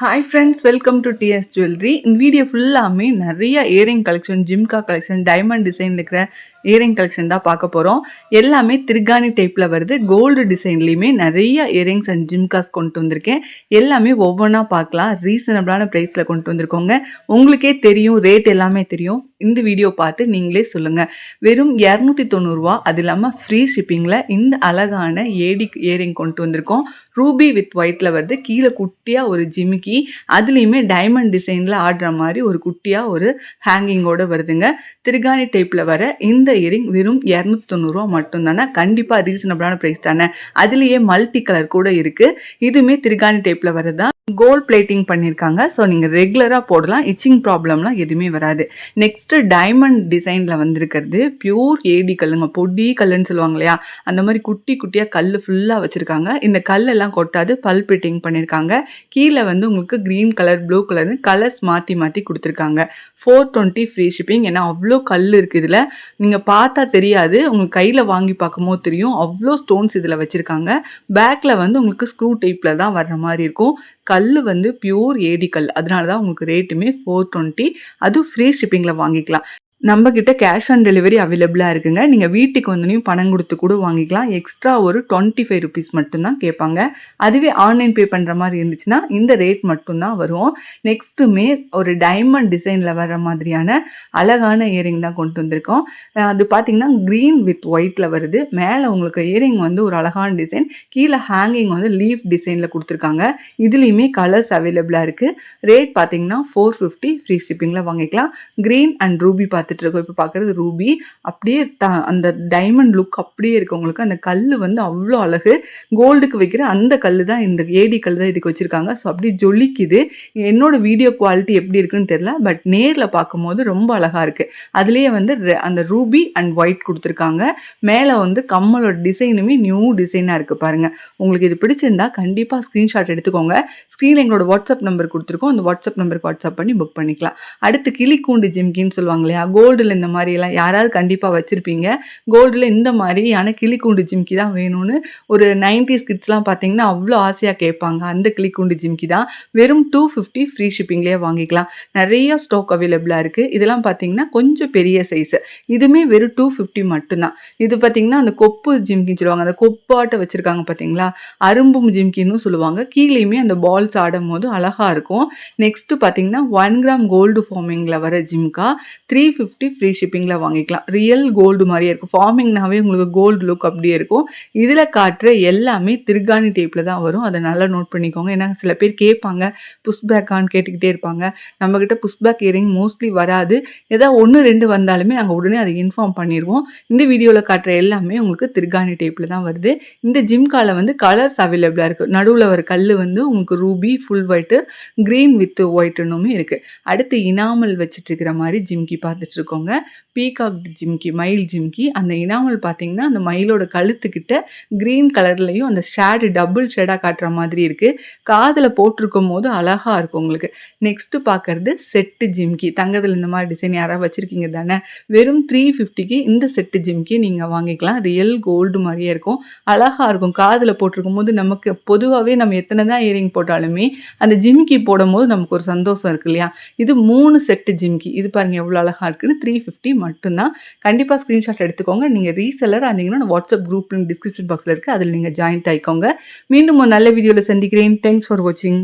Hi friends, welcome to DS jewellery. இந்த video ஃபுல்லாமே நிறைய earring collection, jhumka collection, diamond design இருக்கிற இயரிங் கலெக்ஷன் தான் பார்க்க போகிறோம். எல்லாமே திருகாணி டைப்பில் வருது. கோல்டு டிசைன்லேயுமே நிறைய இயரிங்ஸ் அண்ட் ஜிம்காஸ் கொண்டு வந்திருக்கேன். எல்லாமே ஒவ்வொன்றா பார்க்கலாம். ரீசனபிளான ப்ரைஸில் கொண்டு வந்திருக்கோங்க. உங்களுக்கே தெரியும், ரேட் எல்லாமே தெரியும். இந்த வீடியோ பார்த்து நீங்களே சொல்லுங்கள். வெறும் 290 அது இல்லாமல் ஃப்ரீ ஷிப்பிங்கில் இந்த அழகான ஏடி இயரிங் கொண்டு வந்திருக்கோம். ரூபி வித் ஒயிட்டில் வருது. கீழே குட்டியாக ஒரு ஜிமிக்கி, அதுலேயுமே டைமண்ட் டிசைனில் ஆடுற மாதிரி ஒரு குட்டியாக ஒரு ஹேங்கிங்கோடு வருதுங்க. திருகாணி டைப்பில் வர இந்த இயரிங் வெறும் 290 மட்டும்தானே. கண்டிப்பாக ரீசனபிளான ப்ரைஸ் தானே. அதுலேயே மல்டி கலர் கூட இருக்குது. இதுவுமே திருகாணி டைப்பில் வரதான். கோல்ட் பிளேட்டிங் பண்ணியிருக்காங்க. ஸோ நீங்கள் ரெகுலராக போடலாம். இச்சிங் ப்ராப்ளம்லாம் எதுவுமே வராது. நெக்ஸ்ட்டு டைமண்ட் டிசைனில் வந்திருக்கிறது பியூர் ஏடி கல்லுங்க. பொடி கல்லுன்னு சொல்லுவாங்க இல்லையா, அந்த மாதிரி குட்டி குட்டியாக கல் ஃபுல்லாக வச்சுருக்காங்க. இந்த கல்லெல்லாம் கொட்டாது, பல் பிளேட்டிங் பண்ணியிருக்காங்க. கீழே உங்களுக்கு க்ரீன் கலர், ப்ளூ கலர்னு கலர்ஸ் மாற்றி மாற்றி கொடுத்துருக்காங்க. 420 ஃப்ரீ ஷிப்பிங். ஏன்னா அவ்வளோ கல் இருக்குது இதில். நீங்கள் பார்த்தா தெரியாது, உங்களுக்கு கையில் வாங்கி பார்க்கும்போது தெரியும். அவ்வளோ ஸ்டோன்ஸ் இதில் வச்சுருக்காங்க. பேக்கில் உங்களுக்கு ஸ்க்ரூ டைப்பில் தான் வர்ற மாதிரி இருக்கும். கல் பியூர் ஏடி கல். அதனால தான் உங்களுக்கு ரேட்டுமே 420. அதுவும் ஃப்ரீ ஷிப்பிங்கில் வாங்கிக்கலாம். நம்மக்கிட்ட கேஷ் ஆன் டெலிவரி அவைலபிளாக இருக்குங்க. நீங்கள் வீட்டுக்கு வந்தோடனையும் பணம் கொடுத்து கூட வாங்கிக்கலாம். எக்ஸ்ட்ரா ஒரு 25 ருபீஸ் மட்டும்தான் கேட்பாங்க. அதுவே ஆன்லைன் பே பண்ணுற மாதிரி இருந்துச்சுன்னா இந்த ரேட் மட்டும்தான் வரும். நெக்ஸ்ட்டுமே ஒரு டைமண்ட் டிசைனில் வர மாதிரியான அழகான இயரிங் தான் கொண்டு வந்திருக்கோம். அது பார்த்திங்கன்னா க்ரீன் வித் ஒயிட்டில் வருது. மேலே உங்களுக்கு இயரிங் ஒரு அழகான டிசைன், கீழே ஹேங்கிங் லீஃப் டிசைனில் கொடுத்துருக்காங்க. இதுலேயுமே கலர்ஸ் அவைலபிளாக இருக்குது. ரேட் பார்த்திங்கன்னா 450 ஃப்ரீ ஷிப்பிங்கில் வாங்கிக்கலாம். க்ரீன் அண்ட் ரூபி இருக்கோம். இப்போ பார்க்குறது ரூபி. அப்படியே அந்த டைமண்ட் லுக் அப்படியே இருக்கு. உங்களுக்கு அந்த கல் அவ்வளோ அழகு. கோல்டுக்கு வைக்கிற அந்த கல் தான், இந்த ஏடி கல் தான் இதுக்கு வச்சுருக்காங்க. ஸோ அப்படியே ஜொலிக்குது. என்னோட வீடியோ குவாலிட்டி எப்படி இருக்குன்னு தெரியல, பட் நேரில் பார்க்கும்போது ரொம்ப அழகாக இருக்குது. அதுலேயே அந்த ரூபி அண்ட் ஒயிட் கொடுத்துருக்காங்க. மேலே கம்மலோட டிசைனுமே நியூ டிசைனாக இருக்குது பாருங்கள். உங்களுக்கு இது பிடிச்சிருந்தா கண்டிப்பாக ஸ்க்ரீன்ஷாட் எடுத்துக்கோங்க. ஸ்க்ரீனில் எங்களோட வாட்ஸ்அப் நம்பர் கொடுத்துருக்கோம். அந்த வாட்ஸ்அப் நம்பருக்கு வாட்ஸ்அப் பண்ணி புக் பண்ணிக்கலாம். அடுத்து கிளிக்கூண்டு ஜிம்கின்னு சொல்லுவாங்க இல்லையா, கோல்டில் இந்த மாதிரிலாம் யாராவது கண்டிப்பாக வச்சுருப்பீங்க. கோல்டில் இந்த மாதிரியான கிளிக்கூண்டு ஜிம்கி தான் வேணும்னு ஒரு 90s கிட்ஸ்லாம் பார்த்தீங்கன்னா அவ்வளோ ஆசையாக கேட்பாங்க. அந்த கிளிக்கூண்டு ஜிம்கி தான். வெறும் 250 ஃப்ரீ ஷிப்பிங்லேயே வாங்கிக்கலாம். நிறைய ஸ்டாக் அவைலபிளாக இருக்குது. இதெல்லாம் பார்த்தீங்கன்னா கொஞ்சம் பெரிய சைஸு. இதுவுமே வெறும் 250 மட்டும்தான். இது பார்த்தீங்கன்னா அந்த கொப்பு ஜிம்கின்னு சொல்லுவாங்க. அந்த கொப்பாட்டை வச்சுருக்காங்க பார்த்தீங்களா, அரும்பும் ஜிம்கின்னு சொல்லுவாங்க. கீழேயுமே அந்த பால்ஸ் ஆடும் போது அழகாக இருக்கும். நெக்ஸ்ட்டு பார்த்தீங்கன்னா 1 கிராம் கோல்டு ஃபார்மிங்கில் வர ஜிம்கா 350 ஃப்ரீ ஷிப்பிங்கில் வாங்கிக்கலாம். ரியல் கோல்டு மாதிரியே இருக்கும். ஃபார்மிங்னாவே உங்களுக்கு கோல்டு லுக் அப்படியே இருக்கும். இதில் காட்டுற எல்லாமே திருகாணி டைப்பில் தான் வரும். அதை நல்லா நோட் பண்ணிக்கோங்க. ஏன்னா சில பேர் கேட்பாங்க, புஷ் பேக்கான்னு கேட்டுக்கிட்டே இருப்பாங்க. நம்மக்கிட்ட புஷ் பேக் இயரிங் மோஸ்ட்லி வராது. ஏதாவது 1, 2 வந்தாலுமே நாங்கள் உடனே அதை இன்ஃபார்ம் பண்ணிடுவோம். இந்த வீடியோவில் காட்டுற எல்லாமே உங்களுக்கு திருகாணி டைப்பில் தான் வருது. இந்த ஜிம்காவில் கலர்ஸ் அவைலபிளாக இருக்குது. நடுவில் வர கல் உங்களுக்கு ruby, full white, green with ஒயிட்டுன்னுமே இருக்குது. அடுத்து இனாமல் வச்சுட்டு இருக்கிற மாதிரி ஜிம்கி பார்த்துட்டு இருக்கோங்க. பீகாக் ஜிம்கி, மயில் ஜிம்கி. அந்த இனாமல் பார்த்தீங்கன்னா அந்த மயிலோட கழுத்துக்கிட்ட க்ரீன் கலர்லையும் அந்த ஷேடு டபுள் ஷேடாக காட்டுற மாதிரி இருக்குது. காதில் போட்டிருக்கும் போது அழகாக இருக்கும் உங்களுக்கு. நெக்ஸ்ட்டு பார்க்குறது செட்டு ஜிம்கி. தங்கத்தில் இந்த மாதிரி டிசைன் யாராவது வச்சுருக்கீங்க தானே. வெறும் 350க்கு இந்த செட்டு ஜிம்கி நீங்கள் வாங்கிக்கலாம். ரியல் கோல்டு மாதிரியே இருக்கும். அழகாக இருக்கும். காதில் போட்டிருக்கும் போது நமக்கு பொதுவாகவே நம்ம எத்தனை தான் இயரிங் போட்டாலுமே அந்த ஜிம்கி போடும் போது நமக்கு ஒரு சந்தோஷம் இருக்கு இல்லையா. இது 3 செட்டு ஜிம்கி. இது பாருங்கள் எவ்வளோ அழகாக இருக்குன்னு. 350 மட்டும்தான். கண்டிப்பாக ஸ்க்ரீன்ஷாட் எடுத்துக்கோங்க. நீங்கள் ரீசெல்லர் இருந்தீங்கன்னா வாட்ஸ்அப் குரூப் லிங்க் டிஸ்கிரிப்ஷன் பாக்ஸில் இருக்குது. அதில் நீங்கள் ஜாயின்ட் ஆகிக்கோங்க. மீண்டும் ஒரு நல்ல வீடியோவில் சந்திக்கிறேன். தேங்க்ஸ் ஃபார் வாட்சிங்.